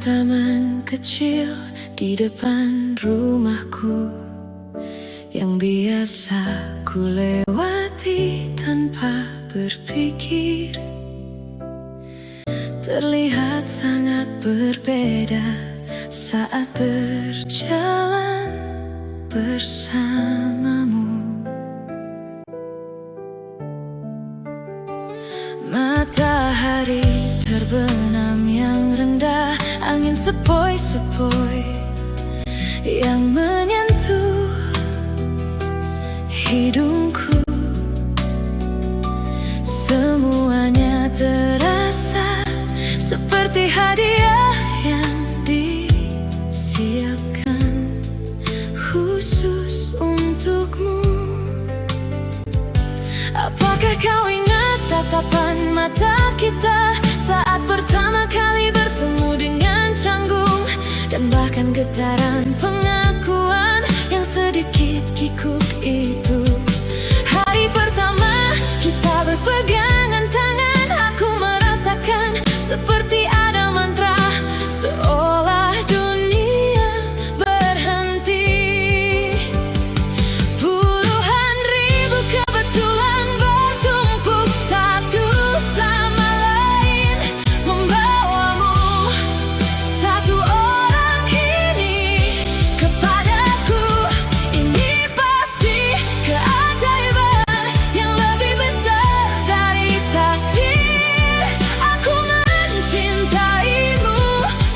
taman kecil di depan rumahku yang biasa ku lewati tanpa berpikir. Terlihat sangat berbeda saat berjalan bersamamu. Matahari terbenam yang rendah, angin sepoi-sepoi yang menyentuh hidungku. Semuanya terasa seperti hadiah yang disiapkan khusus untukmu. Apakah kau ingat tatapan mata kita saat pertama kali bertemu dengan canggung, dan bahkan getaran pengakuan yang sedikit kikuk itu? Hari pertama kita berpegangan tangan, aku merasakan seperti ada mantra, seolah dunia berhenti. Puluhan ribu kebetulan bertumpuk satu sama lain, membawamu satu orang ini kepadaku. Ini pasti keajaiban yang lebih besar dari takdir. Aku mencintaimu,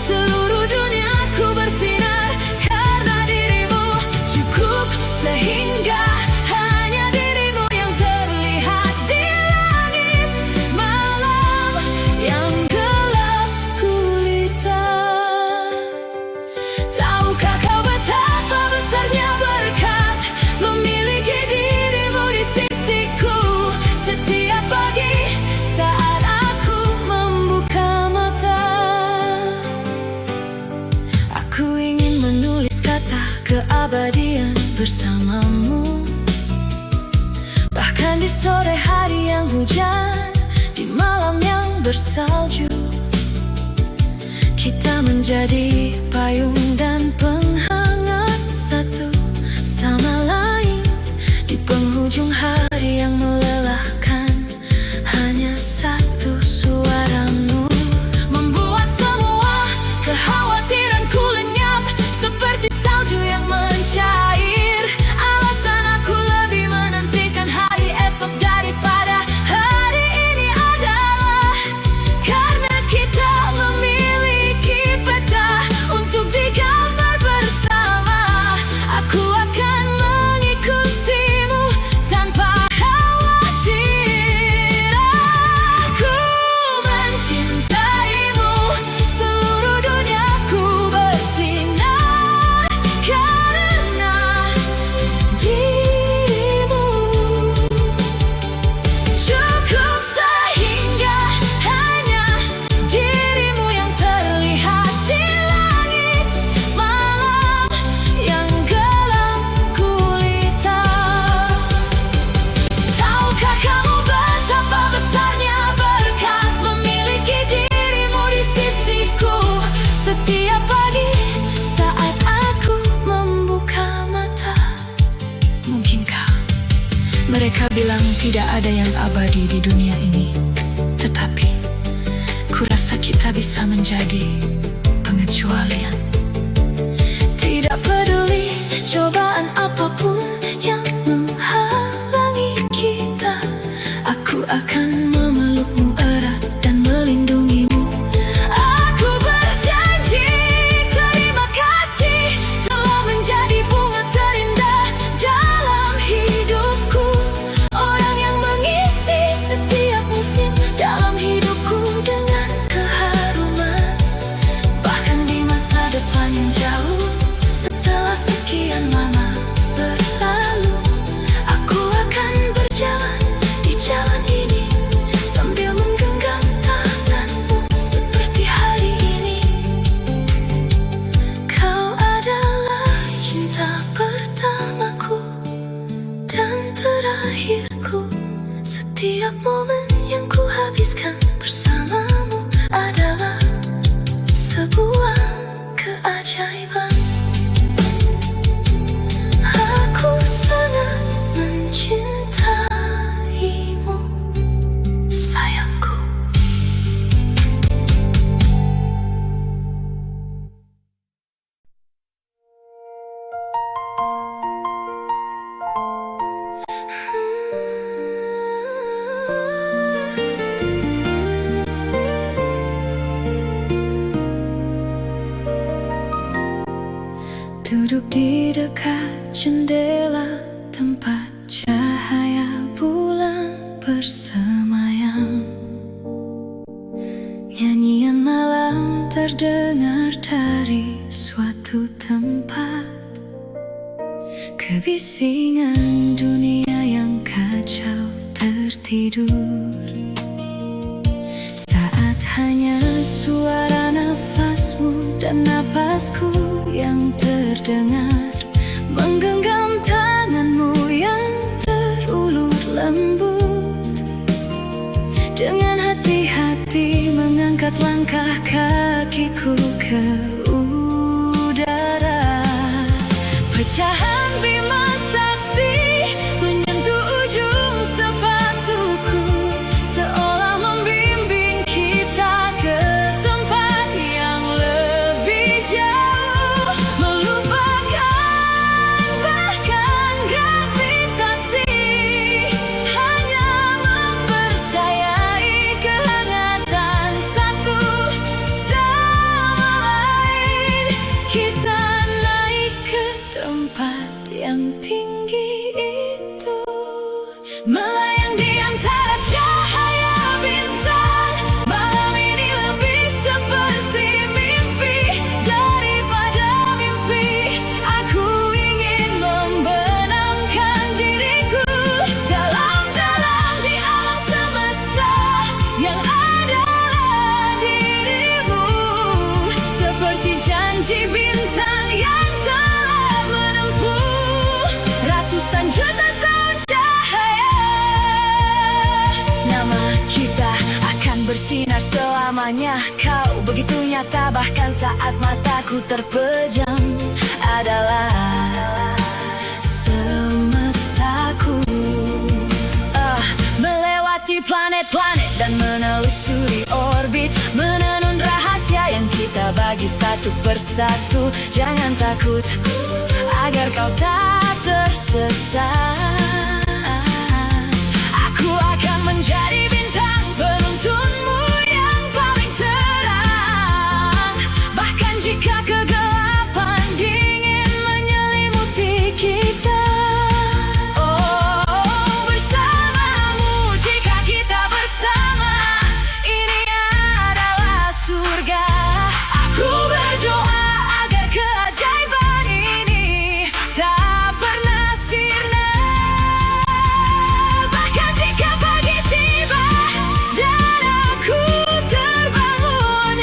seluruh duniaku bersinar karena dirimu. Cukup sehingga hanya dirimu yang terlihat di langit malam yang gelap gulita. Tahukah kau betapa besarnya berkat memiliki dirimu di sisiku setiap pagi saat aku membuka mata. Aku ingin menulis kata keabadian bersamamu, bahkan di sore hari yang hujan, di malam yang bersalju. Kita menjadi payung dan penghangat satu sama lain di penghujung hari yang melelahkan. Hanya satu suaramu membuat semua kekhawatiranku lenyap seperti salju yang mencair. Alasan aku lebih menantikan hari esok daripada hari ini adalah karena kita memiliki peta untuk digambar bersama. Aku akan mengikutimu tanpa khawatir. Aku mencintaimu, seluruh duniaku bersinar karena dirimu. Cukup sehingga hanya dirimu yang terlihat di langit malam yang gelap gulita. Tahukah kamu betapa besarnya berkat memiliki dirimu di sisiku setiap pagi saat aku membuka mata? Mungkinkah mereka bilang tidak ada yang abadi di dunia ini, tetapi kurasa kita bisa menjadi pengecualian. Tidak peduli cobaan apapun yang menghalangi kita, aku akan memelukmu erat dan melindungimu. Aku berjanji, terima kasih telah menjadi bunga terindah dalam hidupku. Orang yang mengisi setiap musim dalam hidupku dengan keharuman. Bahkan di masa depan Duduk di dekat jendela, tempat cahaya bulan bersemayam. Nyanyian malam terdengar dari suatu tempat. Kebisingan dunia yang kacau tertidur, saat hanya suara nafasmu dan napasku yang terdengar, menggenggam tanganmu yang terulur lembut. Dengan hati-hati mengangkat langkah kakiku ke udara. Pecahan bima sakti menyentuh ujung sepatuku, seolah membimbing kita ke tempat yang lebih jauh, melupakan bahkan gravitasi, hanya mempercayai kehangatan satu sama lain. Kita naik ke tempat yang tinggi itu, melayang di antara cahaya bintang. Malam ini lebih seperti mimpi daripada mimpi. Aku ingin membenamkan diriku dalam-dalam di alam semesta yang adalah dirimu, seperti janji bintang yang telah menempuh ratusan juta tahun cahaya. Nama kita akan bersinar selamanya. Kau begitu nyata, bahkan saat mataku terpejam, adalah semestaku. Melewati planet-planet dan menelusuri orbit, menenun rahasia yang kita bagi satu persatu. Jangan takut agar kau tak tersesat. Aku akan menjadi bintang penuntunmu yang paling terang, bahkan jika kegelapan dingin menyelimuti kita. Oh, bersamamu, jika kita bersama, ini adalah surga. Aku berdoa agar keajaiban ini tak pernah sirna. Bahkan jika pagi tiba dan aku terbangun,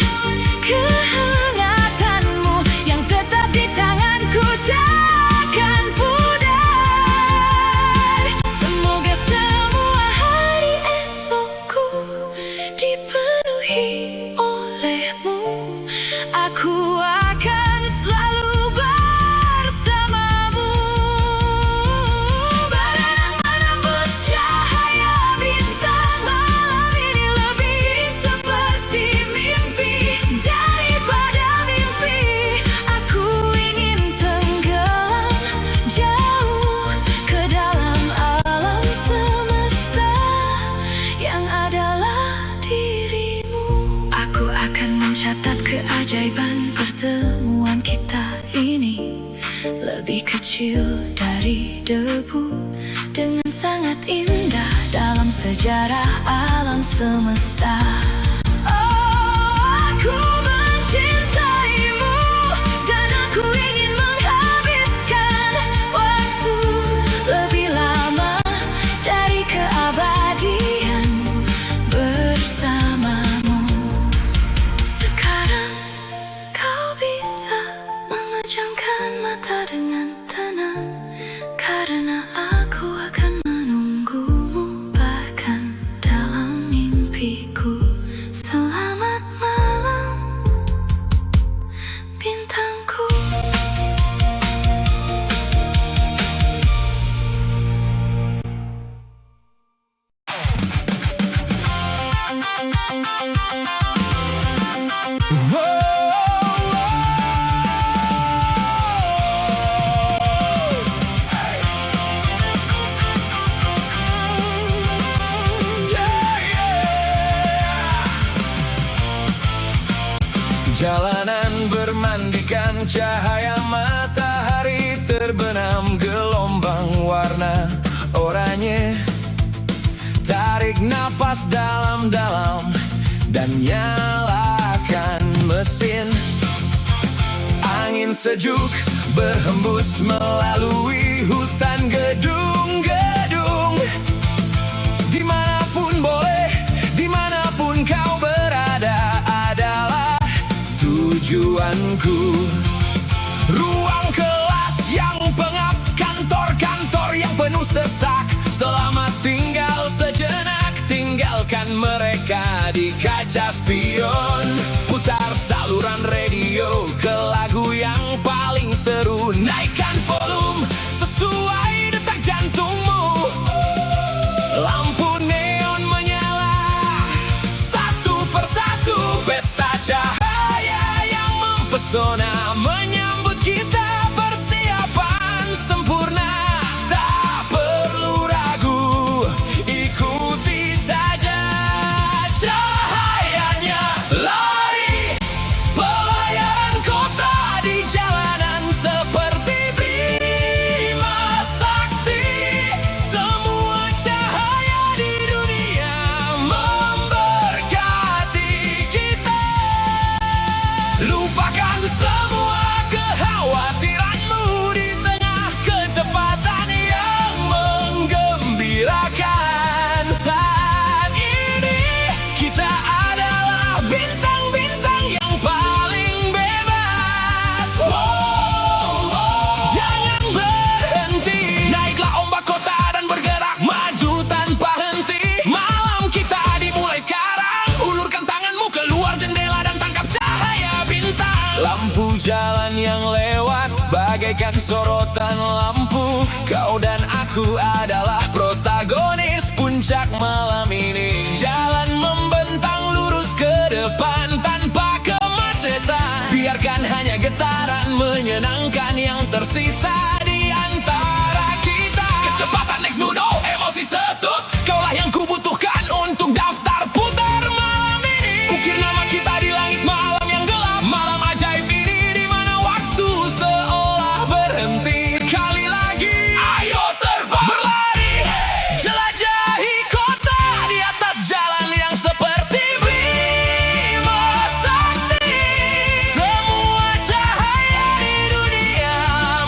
kehangatanmu yang tetap di tanganku takkan pudar. Semoga semua hari esokku dipenuhi olehmu. Aku akan selalu bersamamu, berenang menembus cahaya bintang. Malam ini lebih seperti mimpi daripada mimpi. Aku ingin tenggelam jauh ke dalam alam semesta yang adalah dirimu. Aku akan mencatat keajaiban pertemuan kita ini, lebih kecil dari debu, dengan sangat indah dalam sejarah alam semesta. Oh, aku mencintaimu dan aku ingin menghabiskan waktu lebih lama dari keabadian bersamamu. Sekarang kau bisa memejamkan mata dengan tenang, karena aku akan menunggumu bahkan dalam mimpiku. Selamat malam, bintangku. Jalanan bermandikan cahaya matahari. nyalakan mesin. Angin sejuk berhembus melalui hutan gedung-gedung. Dimanapun boleh, dimanapun kau berada adalah tujuanku. Ruang kelas yang pengap, kantor-kantor yang penuh sesak. Selamat tinggal sejenak, tinggalkan mereka di kaca spion. Putar saluran radio ke lagu yang paling seru. Naikkan volume sesuai detak jantungmu. Lampu neon menyala satu persatu. Pesta cahaya yang mempesona menyambut kita. Persiapan sempurna, tak perlu ragu, ikuti saja cahayanya. Lari pelayaran kota di jalanan seperti Bima Sakti. Semua cahaya di dunia memberkati kita. Lupakan semua kekhawatiranmu di tengah kecepatan yang menggembirakan. Saat ini kita adalah bintang-bintang yang paling bebas. Jangan berhenti. Naiklah ombak kota dan bergerak maju tanpa henti. Malam kita dimulai sekarang. Ulurkan tanganmu keluar jendela dan tangkap cahaya bintang. Lampu jalan yang lewat bagaikan sorotan lampu. Kau dan aku adalah protagonis puncak malam ini. Jalan membentang lurus ke depan tanpa kemacetan. Biarkan hanya getaran menyenangkan yang tersisa di antara kita. Kecepatan next to no, emosi setut. Kaulah yang kubutuhkan untuk daftar putar malam ini. Ukir nama kita di langit malam yang gelap. Malam ajaib ini di mana waktu seolah berhenti. Sekali lagi, ayo terbang, berlari, jelajahi kota di atas jalan yang seperti Bima Sakti. Semua cahaya di dunia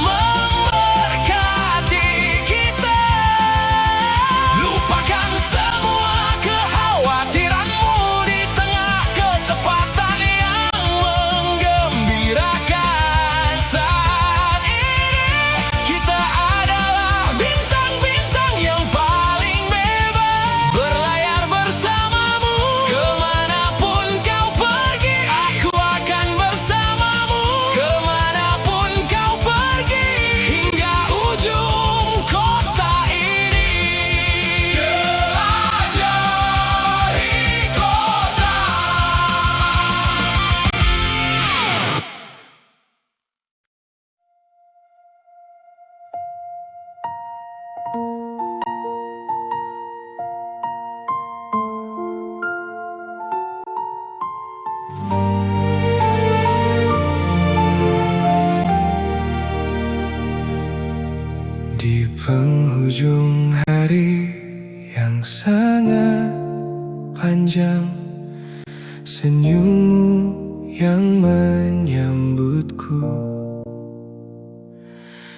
memberkati kita. Lupakan semua kekhawatiranmu di tengah kecepatan yang menggembirakan. Saat ini kita adalah bintang-bintang yang paling bebas. Berlayar bersamamu kemanapun kau pergi. Aku akan bersamamu kemanapun kau pergi. Hingga ujung kota ini. Jelajahi kota. Di penghujung hari yang sangat panjang, senyummu yang menyambutku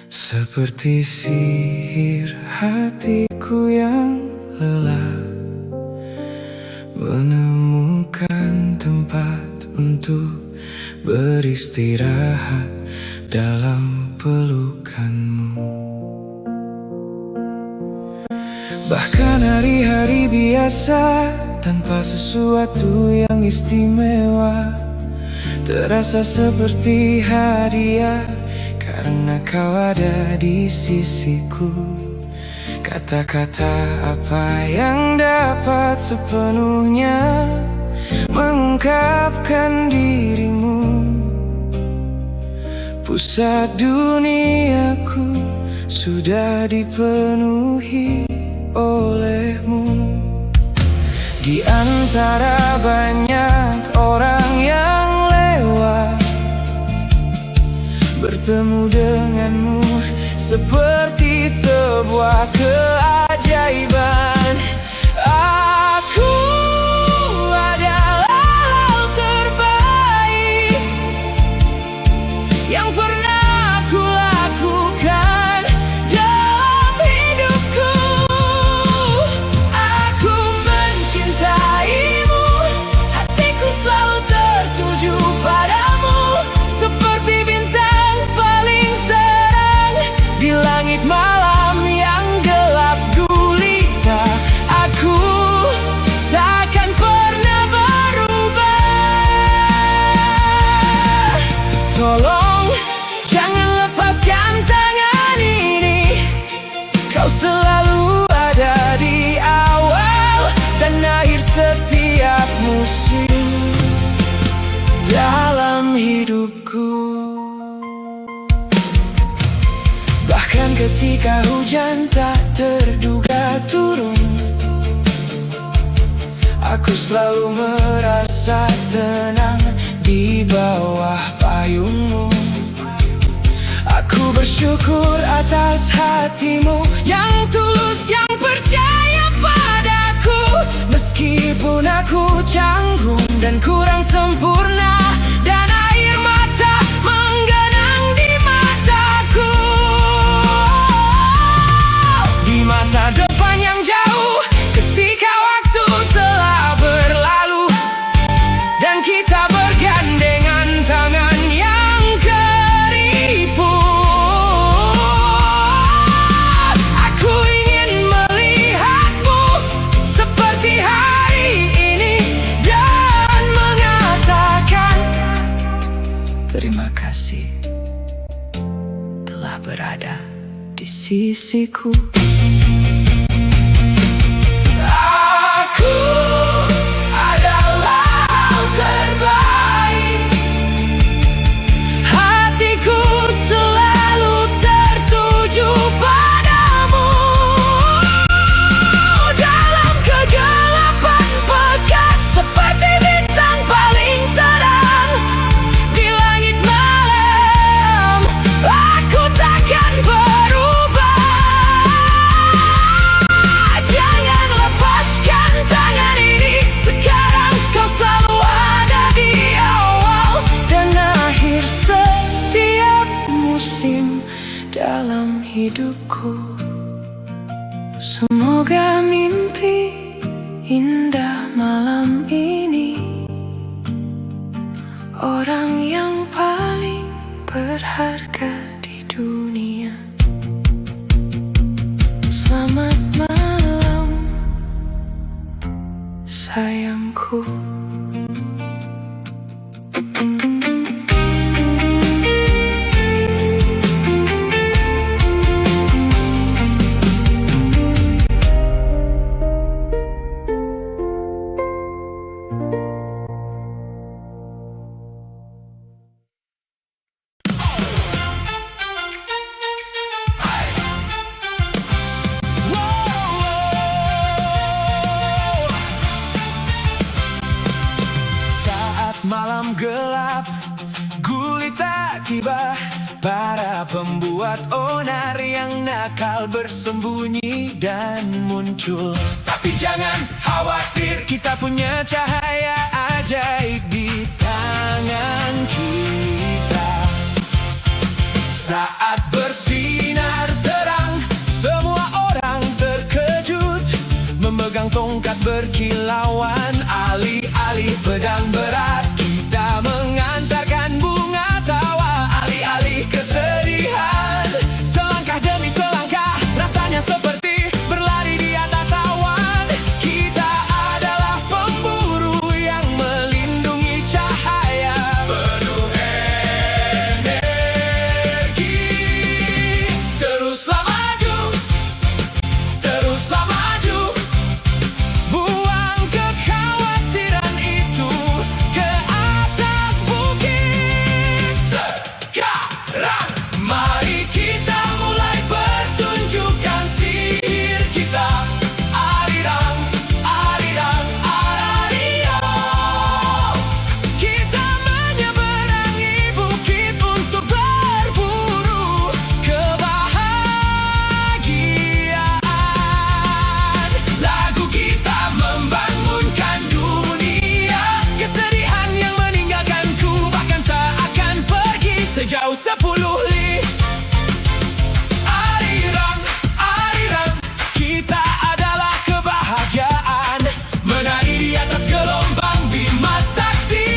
seperti sihir hatiku yang lelah, menemukan tempat untuk beristirahat dalam pelukanmu. Bahkan hari-hari biasa tanpa sesuatu yang istimewa terasa seperti hadiah karena kau ada di sisiku. Kata-kata apa yang dapat sepenuhnya mengungkapkan dirimu. Pusat duniaku sudah dipenuhi olehmu. Di antara banyak orang yang lewat, bertemu denganmu seperti sebuah keajaiban. Aku adalah Kau selalu ada di awal dan akhir setiap musim dalam hidupku. Bahkan ketika hujan tak terduga turun, aku selalu merasa tenang di bawah payungmu. Aku bersyukur atas hatimu yang tulus, yang percaya padaku. Meskipun aku canggung dan kurang sempurna, dan air mata menggenang di mataku. Di masa depan yang jauh, ketika waktu telah berlalu dan kita bergandengan tangan yang keriput, aku ingin melihatmu seperti hari ini dan mengatakan terima kasih telah berada di sisiku. Aku adalah terbaik. Hatiku selalu tertuju padamu. Dalam kegelapan pekat seperti bintang paling terang di langit malam, aku takkan berubah. Jangan lepaskan tangan ini sekarang. Kau selalu ada di awal dan akhir setiap musim dalam hidupku. Semoga mimpi indah malam ini, orang yang paling berharga di dunia. Selamat malam, sayangku. Malam gelap, gulita tiba. Para pembuat onar yang nakal bersembunyi dan muncul. Tapi jangan khawatir, kita punya cahaya ajaib di tangan kita. Saat bersinar terang, semua orang terkejut. Memegang tongkat berkilauan, alih-alih pedang berat, kita mengantarkan bunga tawa. Alih-alih kesedihan, selangkah demi selangkah, rasanya seperti berlari di atas awan. Kita adalah pemburu yang melindungi cahaya, penuh energi. Teruslah maju, teruslah maju. Buang kekhawatiran itu ke atas bukit. Sekarang mari kita mulai pertunjukan sihir kita. Arirang, arirang, arario. Kita menyeberangi bukit untuk berburu kebahagiaan. Lagu kita membangunkan dunia. Kesedihan yang meninggalkanku bahkan tak akan pergi sejauh 10 li. Arirang, arirang, kita adalah kebahagiaan. Menari di atas gelombang Bima Sakti.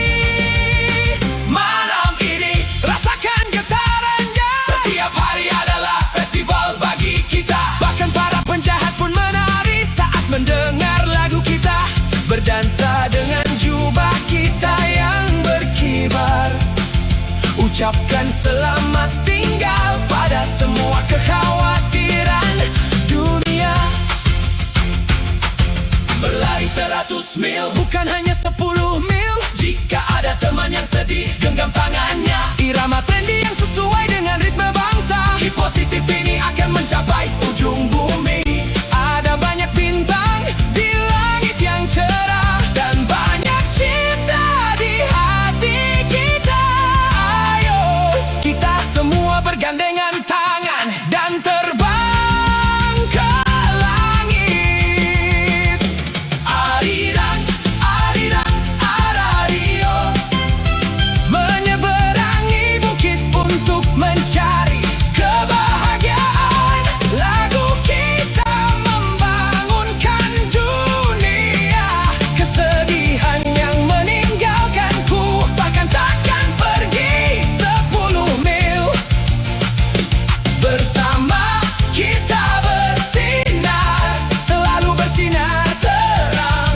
Malam ini rasakan getarannya. Setiap hari adalah festival bagi kita. Bahkan para penjahat pun menari saat mendengar lagu kita. Berdansa dengan jubah kita yang berkibar. Ucapkan selamat tinggal pada semua kekhawatiran. mil, bukan hanya 10 mil. Jika ada teman yang sedih, genggam tangannya. Irama trendy yang sesuai dengan ritme bangsa. Hit positif ini akan mencapai ujung bumi. Ada banyak bintang di langit yang cerah, dan banyak cinta di hati kita. Ayo, kita semua bergandengan tangan dan terbang ke langit. Arirang, arirang, arario, menyeberangi bukit untuk mencari kebahagiaan. Lagu kita membangunkan dunia. Kesedihan yang meninggalkanku bahkan takkan pergi 10 mil. Bersama kita bersinar, selalu bersinar terang.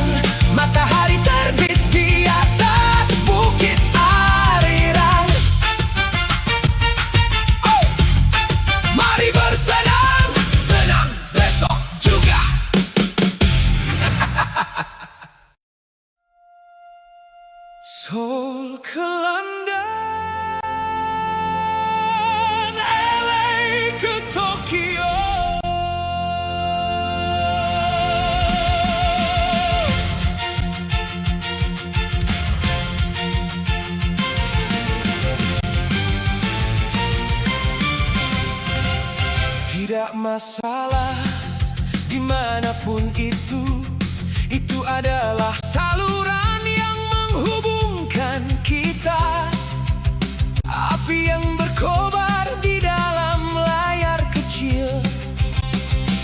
Matahari terbit di atas bukit Arirang. Oh, mari bersenang, senang besok juga. Seoul ke London, LA ke Tokyo. Tidak masalah dimanapun itu adalah saluran yang menghubungkan kita. Api yang berkobar di dalam layar kecil.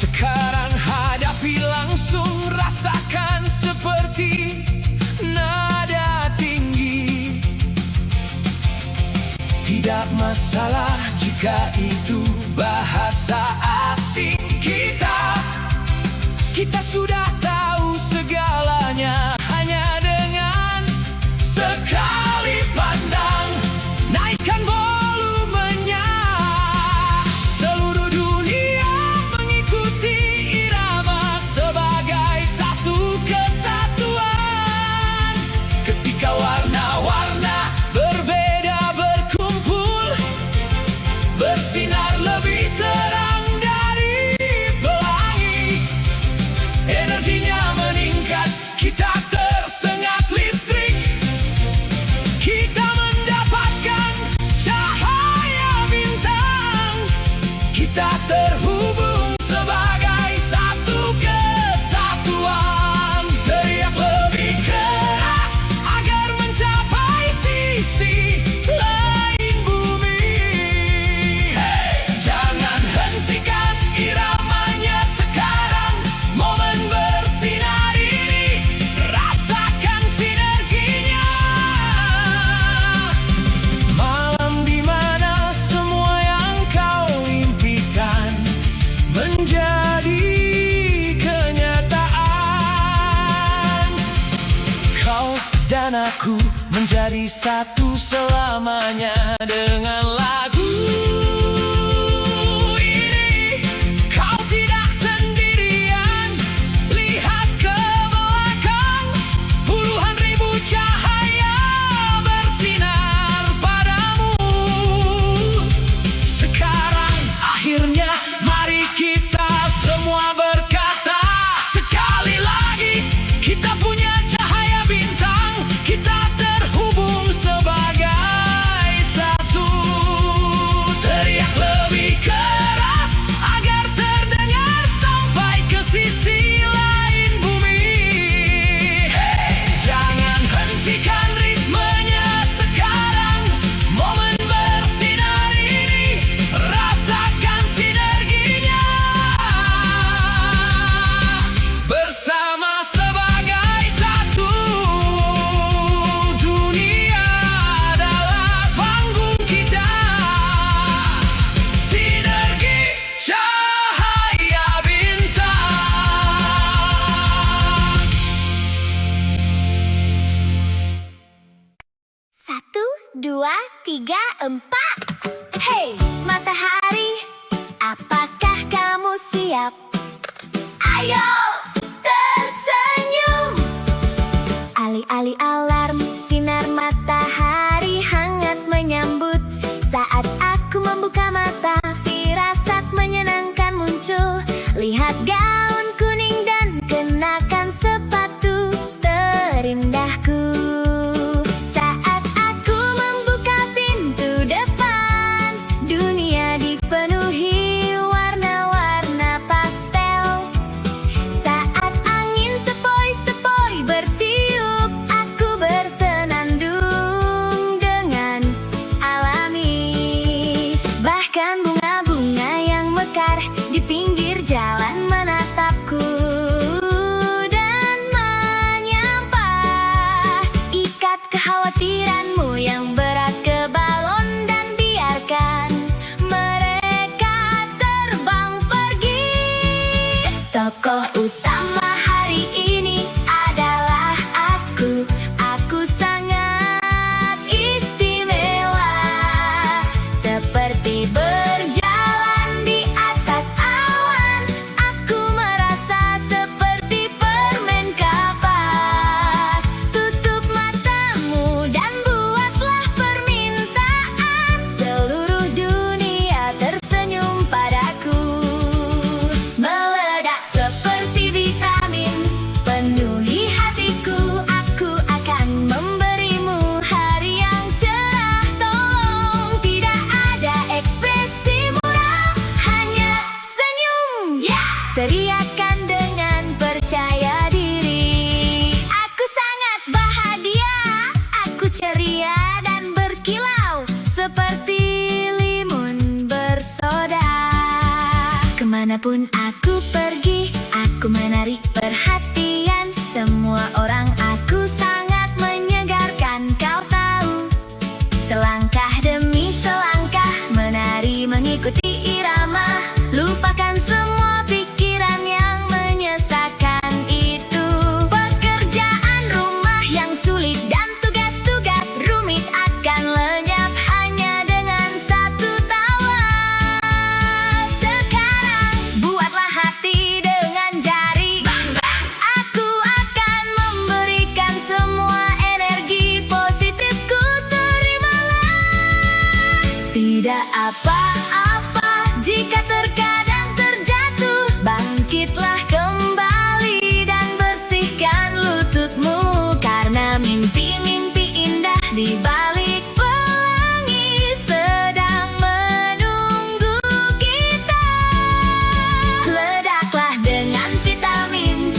Sekarang hadapi langsung, rasakan seperti nada tinggi. Tidak masalah jika itu bahasa asing kita. Kita sudah tahu segalanya hanya dengan sekali pandang. Naikkan volumenya. Seluruh dunia mengikuti irama sebagai satu kesatuan. Ketika warna-warna berbeda berkumpul, bersinar lebih terang dari pelangi. Energinya meningkat, kita tersengat listrik. Kita mendapatkan cahaya bintang. Kita terhubung sebagai satu kesatuan. Teriak lebih keras agar mencapai sisi lain bumi. Hey, jangan hentikan iramanya sekarang. Momen bersinar ini, rasakan sinerginya. Malam di mana semua yang kau impikan menjadi kenyataan. Kau dan aku menjadi satu selamanya dengan lagu ini. Kau tidak sendirian. Lihat ke belakang, puluhan ribu cahaya bersinar padamu. Sekarang akhirnya mari kita semua berkata sekali lagi, kita punya cahaya bintang. Kita terhubung sebagai satu. Teriak lebih keras agar terdengar sampai ke sisi lain bumi. Hey, jangan hentikan ritmenya sekarang. Momen bersinar ini, rasakan sinerginya. Bersama sebagai satu, dunia adalah panggung kita. Sinergi cahaya bintang. 1, 2, 3, 4. Hey, matahari, apakah kamu siap? Ayo, tersenyum. bunga-bunga yang mekar di pinggir jalan menatapku dan menyapa. Ikat kekhawatiranmu yang berat ke balon dan biarkan mereka terbang pergi. Tokoh utama hari ini adalah aku. Aku sangat istimewa, seperti berjalan di atas awan. Aku merasa seperti permen kapas. Tutup matamu dan buatlah permintaan. Seluruh dunia tersenyum padaku, meledak seperti vitamin, penuhi hatiku. Aku akan memberimu hari yang cerah. Tolong, tidak ada ekspresi moral, hanya senyum. Teriakan dengan percaya diri. Aku sangat bahagia, aku ceria dan berkilau seperti limun bersoda. Kemanapun aku pergi, aku menarik perhatian semua orang. Aku sangat menyegarkan, kau tahu. Selangkah demi selangkah menari mengikuti irama. Lupakan semua pikiran yang menyesakan itu. Pekerjaan rumah yang sulit dan tugas-tugas rumit akan lenyap hanya dengan satu tawa. Sekarang buatlah hati dengan jari. Aku akan memberikan semua energi positifku, terimalah. Tidak apa-apa jika terkadang terjatuh. Bangkitlah kembali dan bersihkan lututmu, karena mimpi-mimpi indah di balik pelangi sedang menunggu kita. Ledaklah dengan vitamin,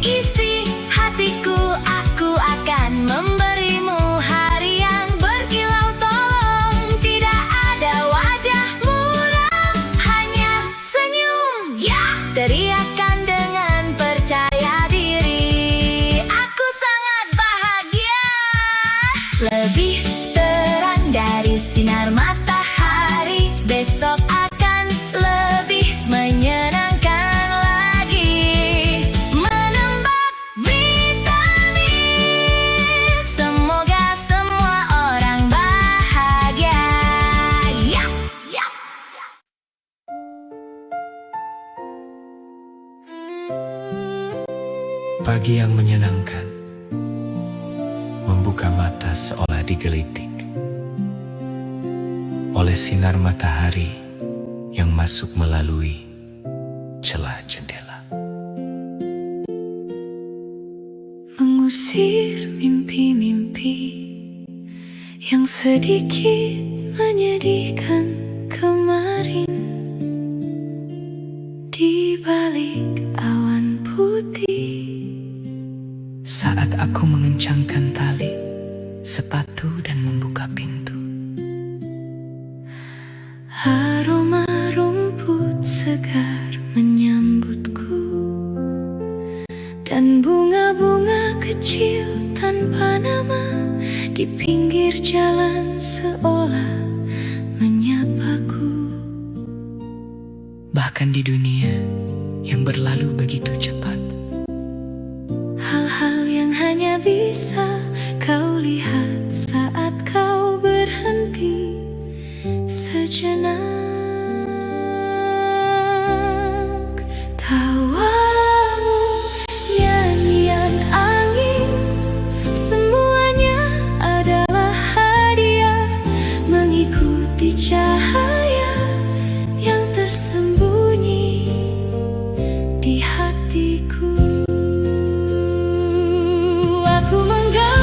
isi hatiku. Aku akan memberimu hari yang berkilau. Tolong, tidak ada wajah muram, hanya senyum. Teriakan dengan percaya diri. Aku sangat bahagia, lebih terang dari sinar matahari. Besok akan lebih menyenangkan lagi. Menembak vitamin, semoga semua orang bahagia. Pagi yang menyenangkan, membuka mata seolah digelitik oleh sinar matahari yang masuk melalui celah jendela. Mengusir mimpi-mimpi yang sedikit menyedihkan kemarin. Di balik awan putih, Saat aku mengencangkan tali sepatu dan membuka pintu, aroma rumput segar menyambutku, dan bunga-bunga kecil tanpa nama di pinggir jalan seolah menyapaku. bahkan di dunia yang berlalu begitu cepat. Hal-hal yang hanya bisa kau lihat saat kau berhenti sejenak. Tawamu, nyanyian angin, semuanya adalah hadiah mengikuti cahaya yang tersembunyi di hatiku. Aku menggali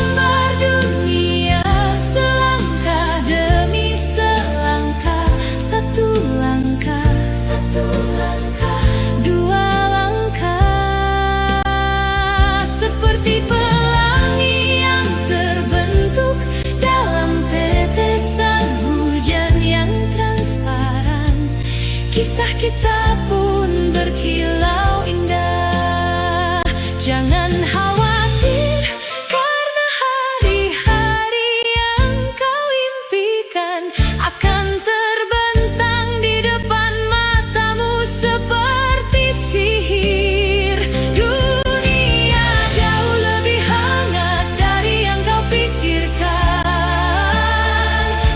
kisah kita pun berkilau indah. Jangan khawatir, karena hari-hari yang kau impikan akan terbentang di depan matamu seperti sihir. Dunia jauh lebih hangat dari yang kau pikirkan.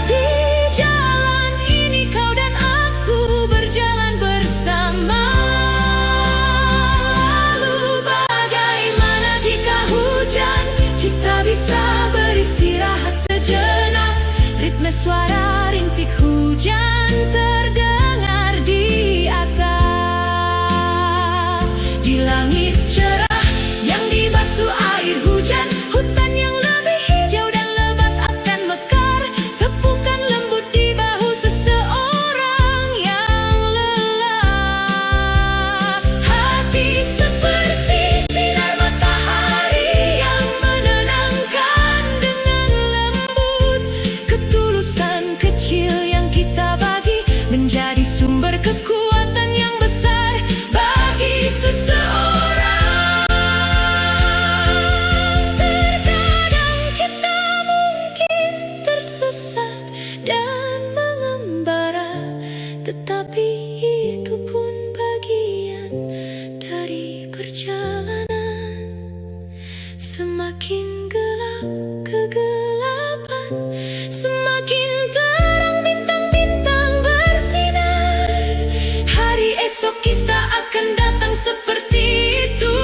Di jalan ini kau dan aku berjalan bersama. Lalu bagaimana jika hujan? Kita bisa beristirahat sejenak. Ritme suara rintik hujan terdengar di atas. Di langit cerah yang dibasuh air hujan, hutan yang lebih hijau dan lebat akan mekar. Tepukan lembut di bahu seseorang yang lelah. Hati seperti sinar matahari yang menenangkan dengan lembut. Ketulusan kecil yang kita bagi menjadi sumber kekuatan yang besar bagi seseorang. Terkadang kita mungkin tersesat dan mengembara, tetapi itu pun bagian dari perjalanan. Semakin gelap kegelapan, semakin terang bintang-bintang bersinar. Hari esok kita akan datang seperti itu,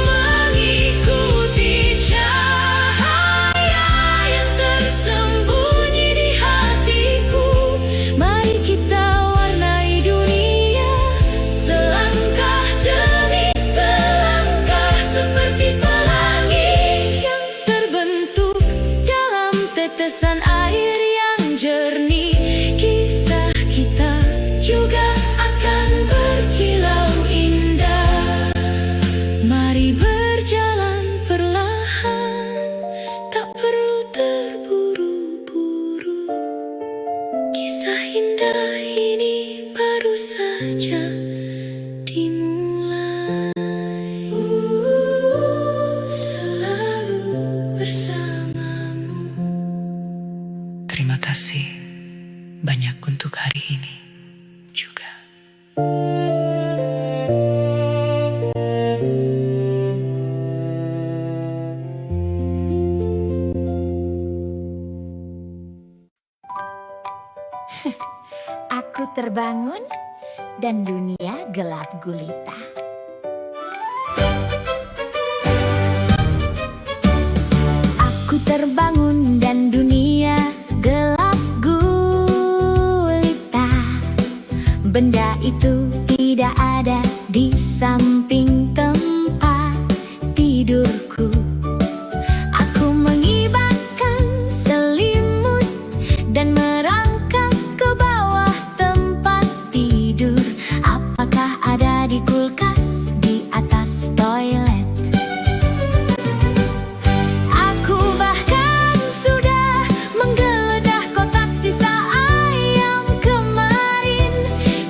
mengikuti cahaya yang tersembunyi di hatiku. Mari kita warnai dunia selangkah demi selangkah, seperti pelangi yang terbentuk dalam tetesan air yang jernih. Kisah kita juga akan berkilau indah. Mari berjalan perlahan, tak perlu terburu-buru. Kisah indah ini baru saja dimulai. Selalu bersamamu. Terima kasih banyak untuk hari ini juga. Aku terbangun dan dunia gelap gulita. Aku terbangun dan dunia gelap gulita. Benda itu tidak ada di samping tempat tidurku. Aku mengibaskan selimut dan merangkak ke bawah tempat tidur. Apakah ada di kulkas di atas toilet? Aku bahkan sudah menggeledah kotak sisa ayam kemarin.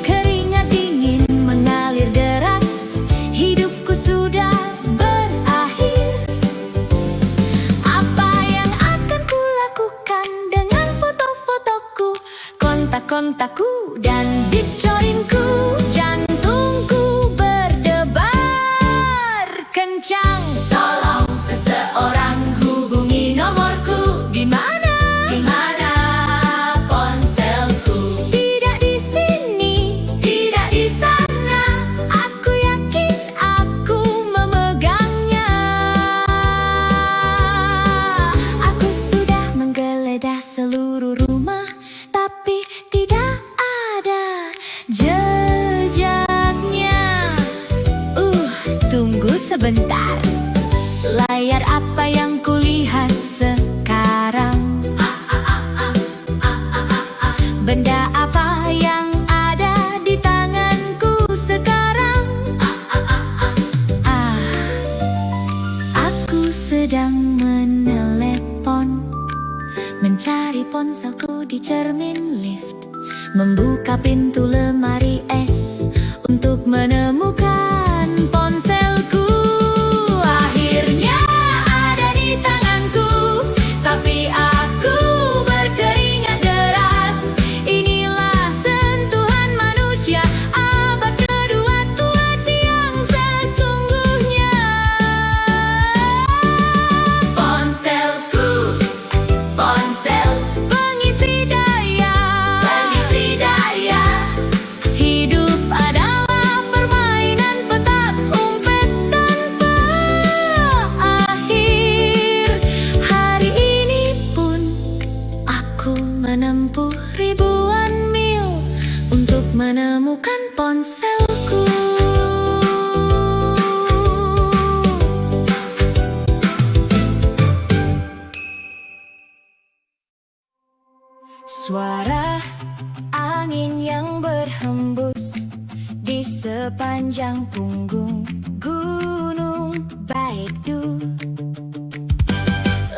Keringat dingin mengalir deras, hidupku sudah berakhir. Apa yang akan kulakukan dengan foto-fotoku, kontak-kontakku dan bitcoinku? Jantungku berdebar kencang. Tolong seseorang hubungi nomorku. Di mana? Di mana ponselku? Tidak di sini, tidak di sana. Aku yakin aku memegangnya. Aku sudah menggeledah seluruh rumah, tapi tidak ada jejaknya. Tunggu sebentar. Layar apa yang kulihat sekarang? Benda apa yang ada di tanganku sekarang? Aku sedang menelepon, mencari ponselku di cermin lift, membuka pintu lemari es untuk menemukan ponselku. Akhirnya ada di tanganku, tapi aku berkeringat deras. Inilah sentuhan manusia abad kedua tua yang sesungguhnya. Ponselku, ponsel pengisi daya, hidup adalah permainan petak umpet tanpa akhir. Hari ini pun aku menempuh ribuan mil untuk menemukan ponselku. Suara angin yang berhembus di sepanjang punggung gunung Baekdu.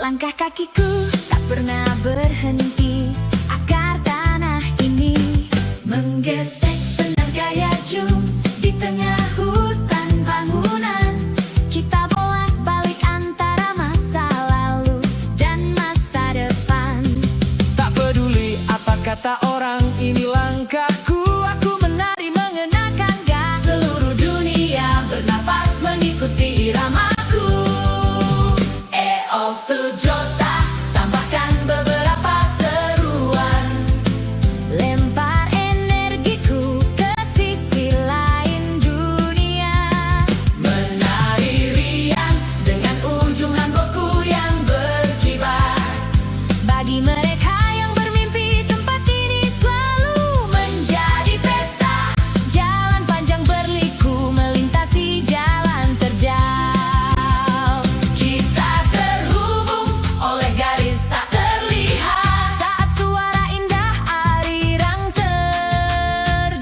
Langkah kakiku tak pernah berhenti, akar tanah ini menggesek senang gaya jum di tengah hutan bangunan. Kita bolak-balik antara masa lalu dan masa depan. Tak peduli apa kata orang, ini langkahku. Aku Menari mengenakan gas, seluruh dunia bernapas mengikuti iramaku. Sujota, tambahkan beberapa seruan. Lempar energiku ke sisi lain dunia. Menari riang dengan ujung hanbokku yang berkibar. Bagi mereka yang bermimpi, tempat ini selalu menjadi pesta. Jalan panjang berliku melintasi jalan terjal. Kita terhubung oleh garis tak terlihat saat suara indah arirang terdengar.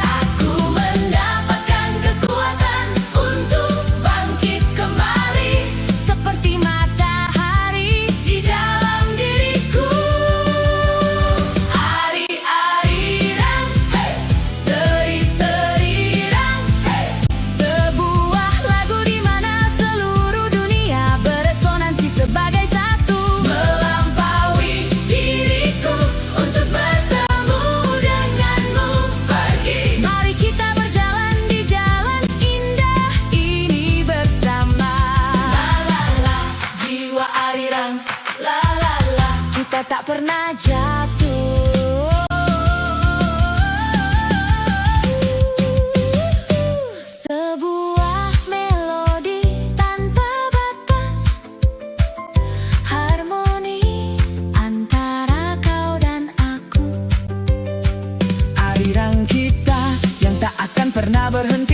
Aku mendapatkan kekuatan untuk bangkit kembali, seperti matahari di dalam diriku. Ari-arirang, hey, seri-serirang, hey, sebuah lagu di mana seluruh dunia beresonansi sebagai satu. Melampaui diriku untuk bertemu denganmu. Pergi, mari kita berjalan di jalan indah ini bersama. La la la, jiwa arirang. La la la, kita tak pernah jatuh. Sebuah melodi tanpa batas, harmoni antara kau dan aku. aliran kita yang tak akan pernah berhenti.